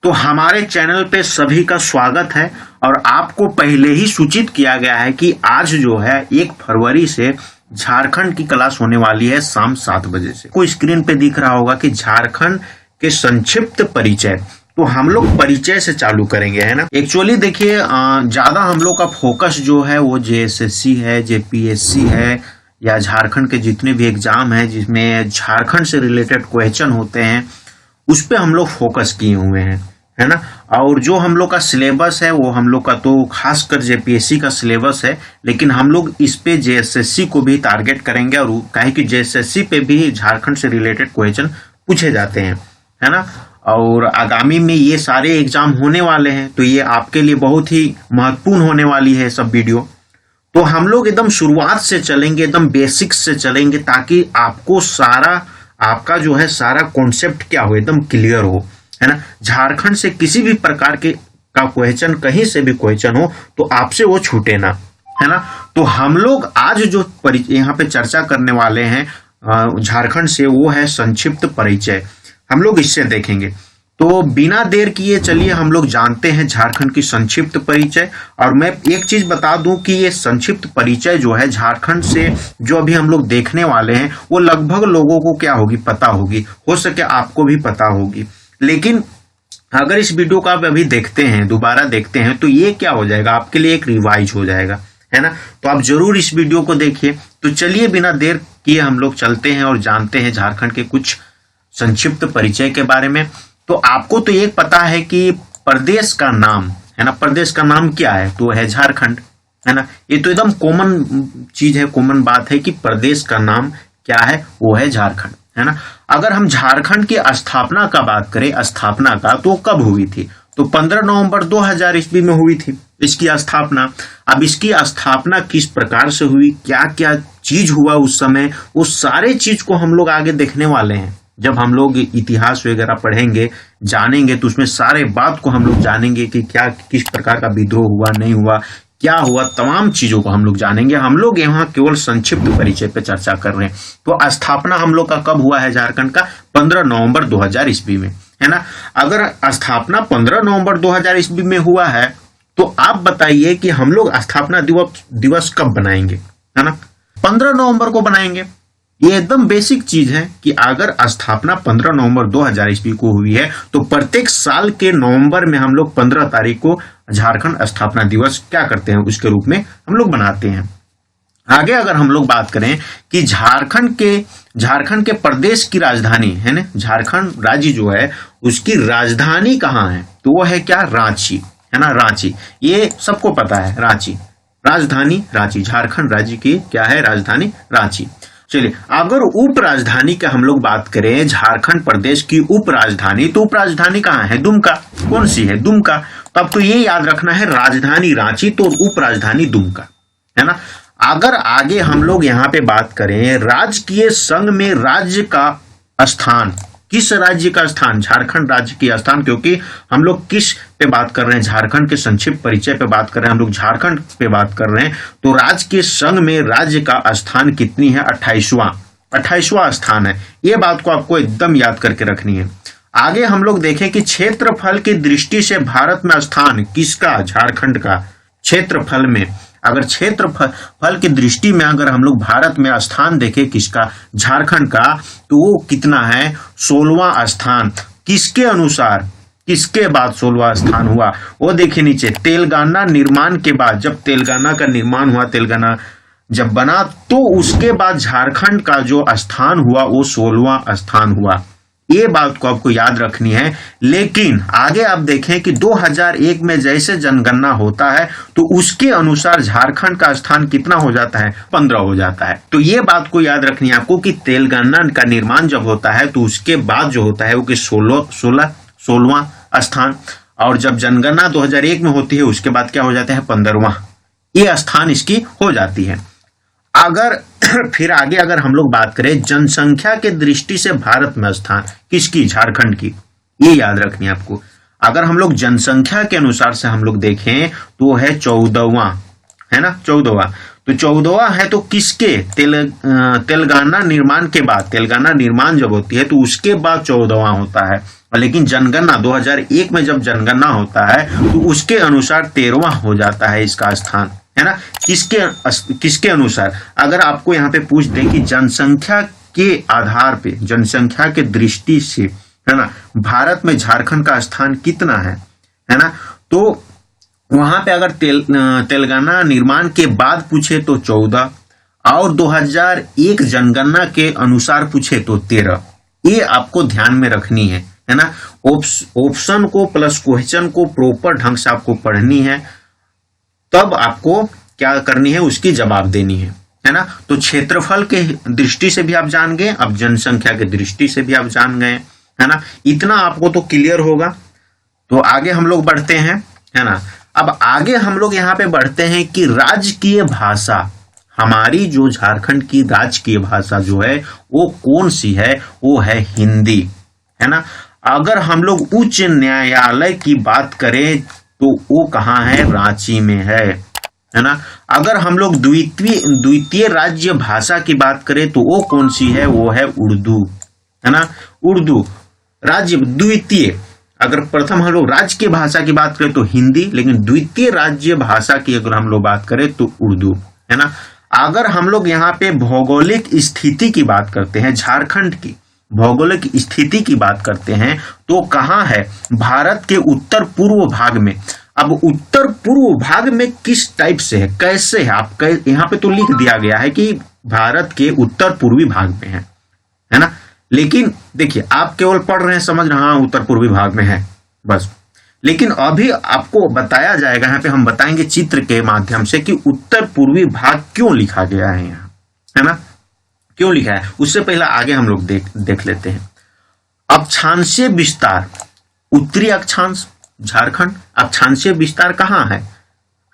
तो हमारे चैनल पे सभी का स्वागत है और आपको पहले ही सूचित किया गया है कि आज जो है 1 फरवरी से झारखंड की क्लास होने वाली है शाम 7 बजे से। कोई स्क्रीन पे दिख रहा होगा कि झारखंड के संक्षिप्त परिचय। तो हम लोग परिचय से चालू करेंगे, है ना। एक्चुअली देखिए ज्यादा हम लोग का फोकस जो है वो जेएसएससी है, जेपीएससी है या झारखंड के जितने भी एग्जाम है जिसमें झारखंड से रिलेटेड क्वेश्चन होते हैं उस पे हम लोग फोकस किए हुए हैं, है ना। और जो हम लोग का सिलेबस है वो हम लोग का तो खासकर जेपीएससी का सिलेबस है, लेकिन हम लोग इस पे जेएसएससी को भी टारगेट करेंगे और काहे कि जेएसएससी पे भी झारखंड से रिलेटेड क्वेश्चन पूछे जाते हैं, है ना। और आगामी में ये सारे एग्जाम होने वाले हैं तो ये आपके लिए बहुत ही महत्वपूर्ण होने वाली है सब वीडियो। तो हम लोग एकदम शुरुआत से चलेंगे, एकदम बेसिक्स से चलेंगे ताकि आपको सारा आपका जो है सारा कॉन्सेप्ट क्या हो एकदम क्लियर हो, है ना। झारखंड से किसी भी प्रकार के का क्वेश्चन, कहीं से भी क्वेश्चन हो तो आपसे वो छूटे ना, है ना। तो हम लोग आज जो यहाँ पे चर्चा करने वाले हैं झारखंड से वो है संक्षिप्त परिचय। हम लोग इससे देखेंगे। तो बिना देर किए चलिए हम लोग जानते हैं झारखंड की संक्षिप्त परिचय। और मैं एक चीज बता दूं कि ये संक्षिप्त परिचय जो है झारखंड से जो अभी हम लोग देखने वाले हैं वो लगभग लोगों को क्या होगी पता होगी, हो सके आपको भी पता होगी। लेकिन अगर इस वीडियो को आप अभी देखते हैं, दोबारा देखते हैं, तो ये क्या हो जाएगा आपके लिए एक रिवाइज हो जाएगा, है ना। तो आप जरूर इस वीडियो को देखिए। तो चलिए बिना देर किए हम लोग चलते हैं और जानते हैं झारखंड के कुछ संक्षिप्त परिचय के बारे में। तो आपको तो ये पता है कि प्रदेश का नाम, है ना, प्रदेश का नाम क्या है, तो है झारखंड, है ना। ये तो एकदम कॉमन चीज है, कॉमन बात है कि प्रदेश का नाम क्या है, वो है झारखंड, है ना। अगर हम झारखंड की स्थापना का बात करें, स्थापना का, तो कब हुई थी, तो 15 नवंबर 2000 ईस्वी में हुई थी इसकी स्थापना। अब इसकी स्थापना किस प्रकार से हुई, क्या क्या चीज हुआ उस समय, वो सारे चीज को हम लोग आगे देखने वाले हैं। जब हम लोग इतिहास वगैरह पढ़ेंगे, जानेंगे, तो उसमें सारे बात को हम लोग जानेंगे कि क्या किस प्रकार का विद्रोह हुआ, नहीं हुआ, क्या हुआ, तमाम चीजों को हम लोग जानेंगे। हम लोग यहाँ केवल संक्षिप्त परिचय पे चर्चा कर रहे हैं। तो स्थापना हम लोग का कब हुआ है झारखंड का, 15 नवंबर 2000 ईस्वी में, है ना। अगर स्थापना 15 नवंबर 2000 ईस्वी में हुआ है तो आप बताइए कि हम लोग स्थापना दिवस कब बनाएंगे, है ना। 15 नवंबर को बनाएंगे। ये एकदम बेसिक चीज है कि अगर स्थापना 15 नवंबर 2000 ईस्वी को हुई है तो प्रत्येक साल के नवंबर में हम लोग 15 तारीख को झारखंड स्थापना दिवस क्या करते हैं, उसके रूप में हम लोग बनाते हैं। आगे अगर हम लोग बात करें कि झारखंड के प्रदेश की राजधानी, है ना, झारखंड राज्य जो है उसकी राजधानी कहाँ है, तो वो है क्या, रांची, है ना, रांची। ये सबको पता है, रांची, राजधानी रांची, झारखंड राज्य की क्या है, राजधानी रांची। चलिए अगर उप राजधानी का हम लोग बात करें, झारखंड प्रदेश की उप राजधानी, तो उप राजधानी कहाँ है, दुमका। कौन सी है, दुमका। तब तो ये याद रखना है राजधानी रांची तो उप राजधानी दुमका, है ना। अगर आगे हम लोग यहाँ पे बात करें राजकीय संघ में राज्य का स्थान, किस राज्य का स्थान, झारखंड राज्य की स्थान, क्योंकि हम लोग किस पे बात कर रहे हैं, झारखंड के संक्षिप्त परिचय पे बात कर रहे हैं, हम लोग झारखंड पे बात कर रहे हैं। तो राजकीय संघ में राज्य का स्थान कितनी है, 28वां स्थान है। ये बात को आपको एकदम याद करके रखनी है। आगे हम लोग देखें कि क्षेत्रफल की दृष्टि से भारत में स्थान किसका, झारखंड का। क्षेत्रफल में, अगर क्षेत्रफल की दृष्टि में अगर हम लोग भारत में स्थान देखें किसका, झारखंड का, तो वो कितना है, 16वां स्थान। किसके अनुसार, किसके बाद 16वां स्थान हुआ, वो देखिए नीचे, तेलंगाना निर्माण के बाद, जब तेलंगाना का निर्माण हुआ, तेलंगाना जब बना, तो उसके बाद झारखंड का जो स्थान हुआ वो 16वां स्थान हुआ। ये बात को आपको याद रखनी है। लेकिन आगे आप देखें कि 2001 में जैसे जनगणना होता है तो उसके अनुसार झारखंड का स्थान कितना हो जाता है, 15 हो जाता है। तो ये बात को याद रखनी है आपको कि तेलंगाना का निर्माण जब होता है तो उसके बाद जो होता है वो कि 16वां स्थान, और जब जनगणना 2001 में होती है उसके बाद क्या हो जाता है, 15वां, ये स्थान इसकी हो जाती है। अगर फिर आगे अगर हम लोग बात करें जनसंख्या के दृष्टि से भारत में स्थान किसकी, झारखंड की, ये याद रखनी है आपको। अगर हम लोग जनसंख्या के अनुसार से हम लोग देखें तो है 14वां, है ना, 14वां। तो 14वां है तो किसके, तेलंगाना निर्माण के बाद, तेलंगाना निर्माण जब होती है तो उसके बाद 14वां होता है। लेकिन जनगणना 2001 में जब जनगणना होता है तो उसके अनुसार 13वां हो जाता है इसका स्थान, है ना। किसके अनुसार, अगर आपको यहाँ पे पूछ दे कि जनसंख्या के आधार पे, जनसंख्या के दृष्टि से, है ना, भारत में झारखंड का स्थान कितना है ना, तो वहां पे अगर तेलंगाना निर्माण के बाद पूछे तो 14 और 2001 जनगणना के अनुसार पूछे तो 13। ये आपको ध्यान में रखनी है ना। ऑप्शन को प्लस क्वेश्चन को प्रॉपर ढंग से आपको पढ़नी है, तब आपको क्या करनी है, उसकी जवाब देनी है ना। तो क्षेत्रफल के दृष्टि से भी आप जान गए, अब जनसंख्या के दृष्टि से भी आप जान गए, है ना। इतना आपको तो क्लियर होगा। तो आगे हम लोग बढ़ते हैं, है ना। अब आगे हम लोग यहाँ पे बढ़ते हैं कि राजकीय भाषा, हमारी जो झारखंड की राजकीय भाषा जो है वो कौन सी है, वो है हिंदी, है ना। अगर हम लोग उच्च न्यायालय की बात करें तो वो कहाँ है, रांची में है ना। अगर हम लोग द्वितीय राज्य भाषा की बात करें तो वो कौन सी है, वो है उर्दू, है ना। उर्दू राज्य द्वितीय, अगर प्रथम हम लोग राज्य की भाषा की बात करें तो हिंदी, लेकिन द्वितीय राज्य भाषा की अगर हम लोग बात करें तो उर्दू, है ना। अगर हम लोग यहाँ पे भौगोलिक स्थिति की बात करते हैं, झारखंड की भौगोलिक स्थिति की बात करते हैं तो कहाँ है, भारत के उत्तर पूर्व भाग में। अब उत्तर पूर्व भाग में किस टाइप से है, कैसे है, आप यहाँ पे तो लिख दिया गया है कि भारत के उत्तर पूर्वी भाग में है ना। लेकिन देखिए आप केवल पढ़ रहे हैं, समझ रहे हैं उत्तर पूर्वी भाग में है बस, लेकिन अभी आपको बताया जाएगा, यहाँ पे हम बताएंगे चित्र के माध्यम से कि उत्तर पूर्वी भाग क्यों लिखा गया है यहाँ, है ना, क्यों लिखा है। उससे पहले आगे हम लोग देख लेते हैं। अक्षांशीय विस्तार, उत्तरी अक्षांश झारखंड, अक्षांशीय विस्तार कहाँ है,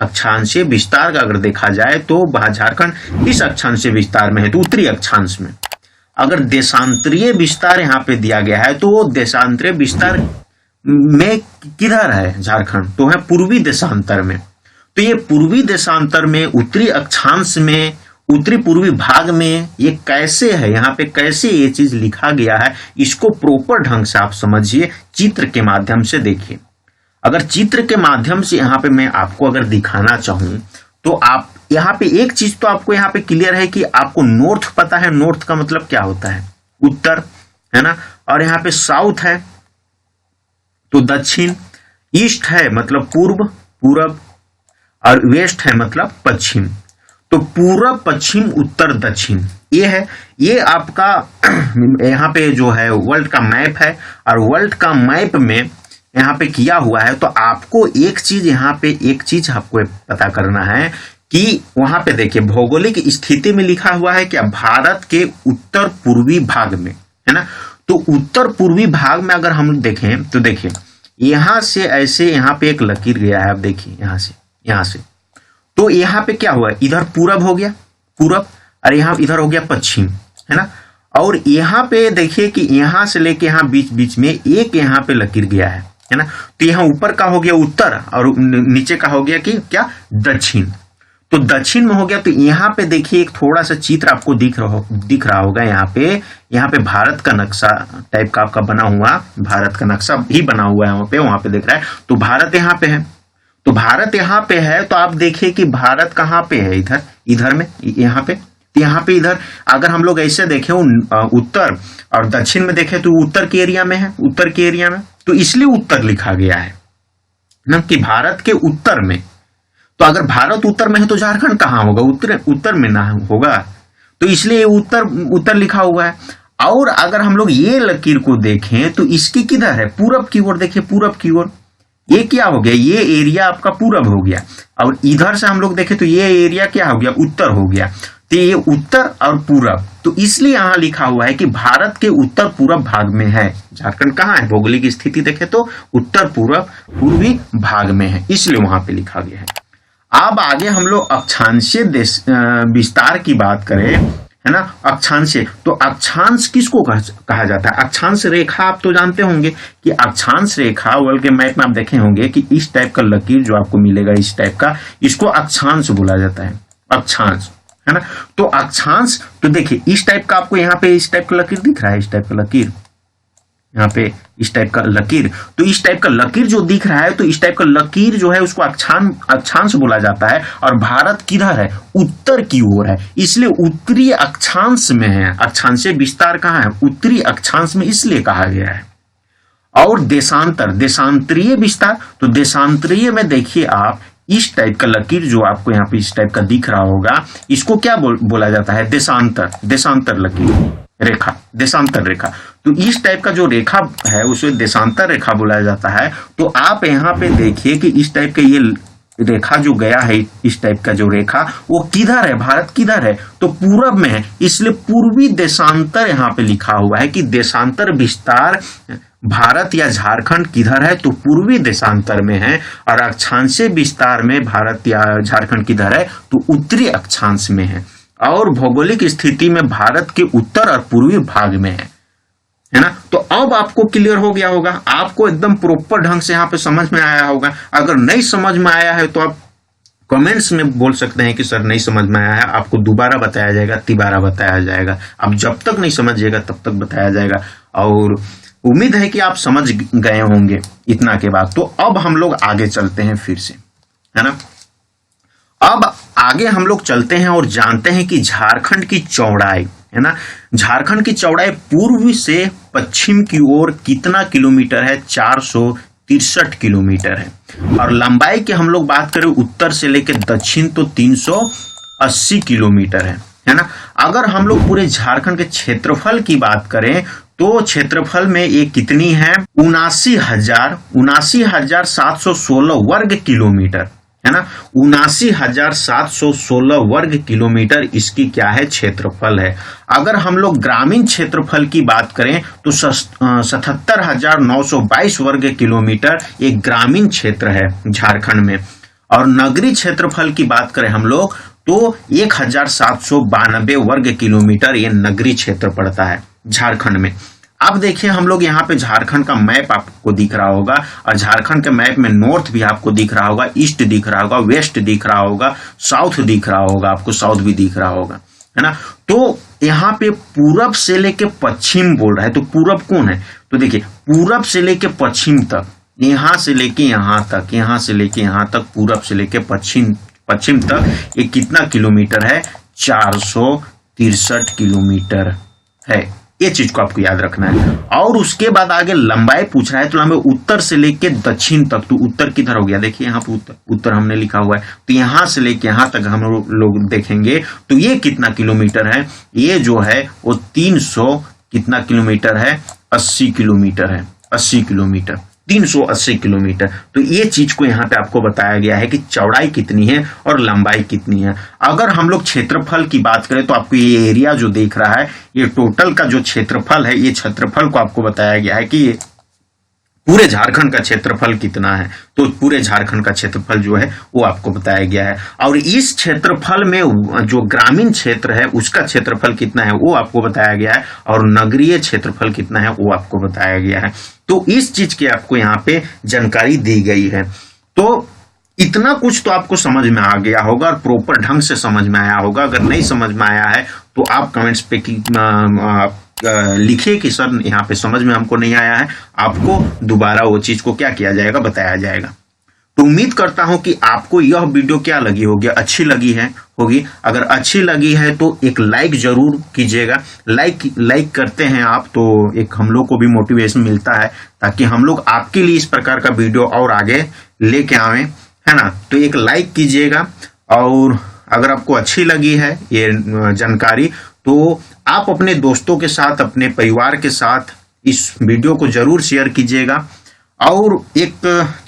अक्षांशीय विस्तार का अगर देखा जाए तो झारखंड इस अक्षांशीय विस्तार में है, तो उत्तरी अक्षांश में। अगर देशांतरीय विस्तार यहाँ पे दिया गया है तो देशांतरीय विस्तार में किधर है झारखंड, तो है पूर्वी देशांतर में। तो ये पूर्वी देशांतर में, उत्तरी अक्षांश में, उत्तरी पूर्वी भाग में ये कैसे है, यहाँ पे कैसे ये चीज लिखा गया है, इसको प्रॉपर ढंग से आप समझिए, चित्र के माध्यम से देखिए। अगर चित्र के माध्यम से यहाँ पे मैं आपको अगर दिखाना चाहूं तो आप यहाँ पे एक चीज तो आपको यहाँ पे क्लियर है कि आपको नॉर्थ पता है, नॉर्थ का मतलब क्या होता है, उत्तर, है ना। और यहाँ पे साउथ है तो दक्षिण, ईस्ट है मतलब पूरब, और वेस्ट है मतलब पश्चिम। तो पूरब, पश्चिम, उत्तर, दक्षिण ये है। ये आपका यहाँ पे जो है वर्ल्ड का मैप है, और वर्ल्ड का मैप में यहाँ पे किया हुआ है। तो आपको एक चीज आपको पता करना है कि वहां पे देखिए भौगोलिक स्थिति में लिखा हुआ है क्या, भारत के उत्तर पूर्वी भाग में, है ना। तो उत्तर पूर्वी भाग में अगर हम देखें तो देखिए यहां से ऐसे यहाँ पे एक लकीर गया है, आप देखिए यहां से तो यहाँ पे क्या हुआ, इधर पूरब हो गया, पूरब, और यहाँ इधर हो गया पश्चिम, है ना। और यहाँ पे देखिए कि यहाँ से लेके यहाँ बीच में एक यहाँ पे लकीर गया है ना। तो यहाँ ऊपर का हो गया उत्तर और नीचे का हो गया कि क्या, दक्षिण। तो दक्षिण में हो गया। तो यहाँ पे देखिए एक थोड़ा सा चित्र आपको दिख रहा होगा, यहाँ पे भारत का नक्शा टाइप का आपका बना हुआ, भारत का नक्शा भी बना हुआ है वहां पे दिख रहा है। तो भारत यहाँ पे है, तो भारत यहाँ पे है, तो आप देखिए कि भारत कहाँ पे है, इधर में, यहाँ पे इधर अगर हम लोग ऐसे देखें उत्तर और दक्षिण में देखें तो उत्तर के एरिया में है, उत्तर के एरिया में, तो इसलिए उत्तर लिखा गया है ना कि भारत के उत्तर में। तो अगर भारत उत्तर में है तो झारखंड कहाँ होगा, उत्तर में ना होगा, तो इसलिए उत्तर लिखा हुआ है। और अगर हम लोग ये लकीर को देखें तो इसकी किधर है, पूरब की ओर, देखिए पूरब की ओर, ये क्या हो गया, ये एरिया आपका पूरब हो गया। और इधर से हम लोग देखें तो ये एरिया क्या हो गया, उत्तर हो गया। तो ये उत्तर और पूरब, तो इसलिए यहाँ लिखा हुआ है कि भारत के उत्तर पूरब भाग में है झारखंड। कहाँ है, भौगोलिक स्थिति देखें तो उत्तर पूर्वी भाग में है, इसलिए वहां पे लिखा गया है। अब आगे हम लोग अक्षांशीय विस्तार की बात करें, है ना, अक्षांशीय, तो अक्षांश किसको कहा जाता है, अक्षांश रेखा आप तो जानते होंगे कि अक्षांश रेखा वर्ल्ड के मैप में आप देखे होंगे कि इस टाइप का लकीर जो आपको मिलेगा, इस टाइप का, इसको अक्षांश बोला जाता है, अक्षांश, है ना। तो अक्षांश, तो देखिए इस टाइप का आपको यहाँ पे इस टाइप का लकीर दिख रहा है, इस टाइप का लकीर, यहाँ पे इस टाइप का लकीर, तो इस टाइप का लकीर जो दिख रहा है, तो इस टाइप का लकीर जो है उसको अक्षांश बोला जाता है। और भारत किधर है? उत्तर की ओर है, इसलिए उत्तरी अक्षांश में है। अक्षांशीय विस्तार कहाँ है? उत्तरी अक्षांश में, इसलिए कहा गया है। और देशांतर, देशांतरीय विस्तार, तो देशांतरीय में देखिए आप इस टाइप का लकीर जो आपको यहाँ पे इस टाइप का दिख रहा होगा, इसको क्या बोला जाता है? देशांतर, देशांतर लकीर रेखा, देशांतर रेखा। तो इस टाइप का जो रेखा है उसे देशांतर रेखा बोला जाता है। तो आप यहाँ पे देखिए कि इस टाइप का ये रेखा जो गया है, इस टाइप का जो रेखा, वो किधर है? भारत किधर है? तो पूरब में है, इसलिए पूर्वी देशांतर यहाँ पे लिखा हुआ है कि देशांतर विस्तार भारत या झारखंड किधर है? तो पूर्वी देशांतर में है। और अक्षांशीय विस्तार में भारत या झारखंड किधर है? तो उत्तरी अक्षांश में है। और भौगोलिक स्थिति में भारत के उत्तर और पूर्वी भाग में है ना। तो अब आपको क्लियर हो गया होगा, आपको एकदम प्रॉपर ढंग से यहाँ पे समझ में आया होगा। अगर नहीं समझ में आया है तो आप कमेंट्स में बोल सकते हैं कि सर नहीं समझ में आया है, आपको दोबारा बताया जाएगा, तिबारा बताया जाएगा। अब जब तक नहीं समझिएगा तब तक बताया जाएगा। और उम्मीद है कि आप समझ गए होंगे इतना के बाद। तो अब हम लोग आगे चलते हैं फिर से, है ना। अब आगे हम लोग चलते हैं और जानते हैं कि झारखंड की चौड़ाई, है ना, झारखंड की चौड़ाई पूर्व से पश्चिम की ओर कितना किलोमीटर है? 463 किलोमीटर है। और लंबाई की हम लोग बात करें उत्तर से लेकर दक्षिण तो 380 किलोमीटर है ना। अगर हम लोग पूरे झारखंड के क्षेत्रफल की बात करें तो क्षेत्रफल में ये कितनी है? 79,716 वर्ग किलोमीटर, है ना। 79,716 वर्ग किलोमीटर इसकी क्या है? क्षेत्रफल है। अगर हम लोग ग्रामीण क्षेत्रफल की बात करें तो 77,922 वर्ग किलोमीटर एक ग्रामीण क्षेत्र है झारखंड में। और नगरीय क्षेत्रफल की बात करें हम लोग तो 1,792 वर्ग किलोमीटर ये नगरीय क्षेत्र पड़ता है झारखंड में। अब देखिए हम लोग यहाँ पे झारखंड का मैप आपको दिख रहा होगा, और झारखंड के मैप में नॉर्थ भी आपको दिख रहा होगा, ईस्ट दिख रहा होगा, वेस्ट दिख रहा होगा, साउथ दिख रहा होगा, आपको साउथ भी दिख रहा होगा, है ना। तो यहाँ पे पूरब से लेके पश्चिम बोल रहा है, तो पूरब कौन है? तो देखिए पूरब से लेके पश्चिम तक, यहाँ से लेके यहाँ तक, यहाँ से लेके यहाँ तक, पूरब से लेके पश्चिम तक ये कितना किलोमीटर है? 463 किलोमीटर है। ये चीज को आपको याद रखना है। और उसके बाद आगे लंबाई पूछ रहा है, तो लंबाई उत्तर से लेके दक्षिण तक, तो उत्तर किधर हो गया? देखिए यहाँ पे उत्तर हमने लिखा हुआ है, तो यहां से लेके यहां तक हम लोग देखेंगे तो ये कितना किलोमीटर है? ये जो है वो 300 कितना किलोमीटर है? 80 किलोमीटर है, 80 किलोमीटर, 380 किलोमीटर। तो ये चीज को यहाँ पे आपको बताया गया है कि चौड़ाई कितनी है और लंबाई कितनी है। अगर हम लोग क्षेत्रफल की बात करें तो आपको ये एरिया जो देख रहा है, ये टोटल का जो क्षेत्रफल है, ये क्षेत्रफल को आपको बताया गया है कि ये पूरे झारखंड का क्षेत्रफल कितना है। तो पूरे झारखंड का क्षेत्रफल जो है वो आपको बताया गया है। और इस क्षेत्रफल में जो ग्रामीण क्षेत्र है उसका क्षेत्रफल कितना है वो आपको बताया गया है, और नगरीय क्षेत्रफल कितना है वो आपको बताया गया है। तो इस चीज की आपको यहाँ पे जानकारी दी गई है। तो इतना कुछ तो आपको समझ में आ गया होगा और प्रॉपर ढंग से समझ में आया होगा। अगर नहीं समझ में आया है तो आप कमेंट्स पे लिखिए कि सर यहाँ पे समझ में हमको नहीं आया है, आपको दोबारा वो चीज को क्या किया जाएगा? बताया जाएगा। तो उम्मीद करता हूं कि आपको यह वीडियो क्या लगी होगी, अच्छी लगी है होगी। अगर अच्छी लगी है तो एक लाइक जरूर कीजिएगा। लाइक करते हैं आप तो एक हम लोग को भी मोटिवेशन मिलता है, ताकि हम लोग आपके लिए इस प्रकार का वीडियो और आगे लेके आवे, है ना। तो एक लाइक कीजिएगा, और अगर आपको अच्छी लगी है ये जानकारी तो आप अपने दोस्तों के साथ, अपने परिवार के साथ इस वीडियो को जरूर शेयर कीजिएगा। और एक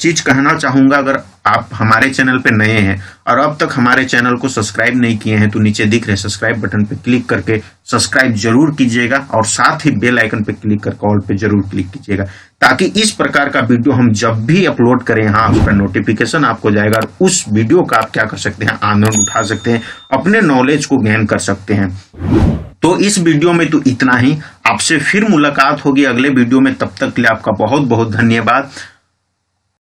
चीज कहना चाहूंगा, अगर आप हमारे चैनल पे नए हैं और अब तक हमारे चैनल को सब्सक्राइब नहीं किए हैं तो नीचे दिख रहे सब्सक्राइब बटन पे क्लिक करके सब्सक्राइब जरूर कीजिएगा, और साथ ही बेल आइकन पे क्लिक करके ऑल पे जरूर क्लिक कीजिएगा, ताकि इस प्रकार का वीडियो हम जब भी अपलोड करें यहाँ उसका नोटिफिकेशन आपको जाएगा, और उस वीडियो का आप क्या कर सकते हैं? आनंद उठा सकते हैं, अपने नॉलेज को गेन कर सकते हैं। तो इस वीडियो में तो इतना ही। आपसे फिर मुलाकात होगी अगले वीडियो में, तब तक के लिए आपका बहुत बहुत धन्यवाद।